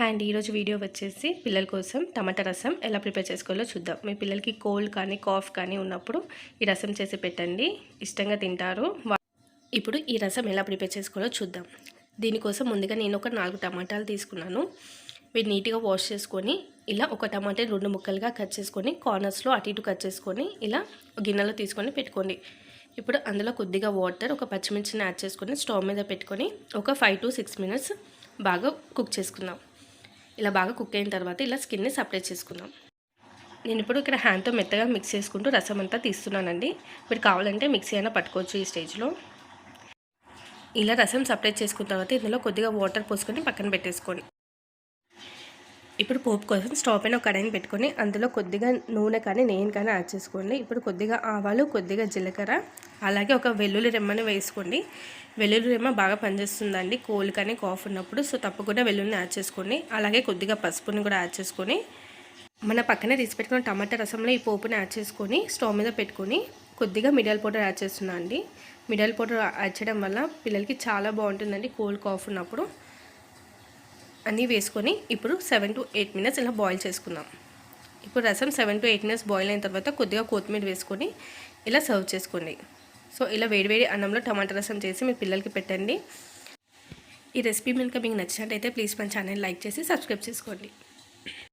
And ఈరోజు video వచ్చేసి పిల్లల కోసం టమాటా రసం ఎలా ప్రిపేర్ చేసుకోవాలో చూద్దాం. మీ పిల్లలకి కోల్డ్ కానీ కాఫ్ కానీ ఉన్నప్పుడు ఈ రసం చేసి పెట్టండి, ఇష్టంగా తింటారు. ఇప్పుడు ఈ రసం ఎలా ప్రిపేర్ చేసుకోవాలో చూద్దాం. దీనికోసం ముందుగా నేను ఒక 4 టమాటాలు తీసుకున్నాను. వీటిని నీట్గా వాష్ చేసుకొని ఇలా ఒక టమాటా 2 ముక్కలుగా కట్ చేసుకొని కార్నర్స్లో అటు ఇటు కట్ చేసుకొని ఇలా గిన్నెలో తీసుకొని పెట్టుకోండి. ఇప్పుడు అందులో కొద్దిగా వాటర్, ఒక పచ్చిమిర్చిని యాడ్ చేసుకొని స్టవ్ మీద పెట్టుకొని ఒక 5 to 6 minutes బాగా కుక్ చేసుకుందాం. ఇలా బాగా కుక్ అయిన తర్వాత ఇలా స్కిన్ని సపరేట్ చేసుకుందాం. నేను ఇప్పుడు ఇక్కడ హ్యాండ్తో మెత్తగా మిక్స్ చేసుకుంటూ రసం అంతా తీస్తున్నానండి. మీరు కావాలంటే మిక్సీ అయినా పట్టుకోవచ్చు. ఈ స్టేజ్లో ఇలా రసం సపరేట్ చేసుకున్న తర్వాత ఇందులో కొద్దిగా వాటర్ పోసుకొని పక్కన పెట్టేసుకోండి. ఇప్పుడు పోపు కోసం స్టవ్ పైన ఒక కడాయిని పెట్టుకొని అందులో కొద్దిగా నూనె కానీ నెయ్యి కానీ యాడ్ చేసుకోండి. ఇప్పుడు కొద్దిగా ఆవాలు, కొద్దిగా జీలకర్ర, అలాగే ఒక వెల్లుల్లి రెమ్మని వేసుకోండి. వెల్లుల్లి రెమ్మ బాగా పనిచేస్తుందండి కోల్డ్ కానీ కాఫ్ ఉన్నప్పుడు. సో తప్పకుండా వెల్లుల్లిని యాడ్ చేసుకోండి. అలాగే కొద్దిగా పసుపుని కూడా యాడ్ చేసుకొని మన పక్కనే తీసి పెట్టుకున్న టమాటా రసంలో ఈ పోపుని యాడ్ చేసుకొని స్టవ్ మీద పెట్టుకొని కొద్దిగా మిరియాల పౌడర్ యాడ్ చేస్తున్నాను అండి. మిరియాల పౌడర్ యాడ్ చేయడం వల్ల పిల్లలకి చాలా బాగుంటుందండి కోల్డ్ కాఫ్ ఉన్నప్పుడు. అన్నీ వేసుకొని ఇప్పుడు 7 to 8 minutes ఇలా బాయిల్ చేసుకుందాం. ఇప్పుడు రసం 7 to 8 minutes బాయిల్ అయిన తర్వాత కొద్దిగా కొత్తిమీర వేసుకొని ఇలా సర్వ్ చేసుకోండి. సో ఇలా వేడివేడి అన్నంలో టమాటా రసం చేసి మీ పిల్లలకి పెట్టండి. ఈ రెసిపీ మీకు నచ్చినట్టయితే ప్లీజ్ మన ఛానల్ లైక్ చేసి సబ్స్క్రైబ్ చేసుకోండి.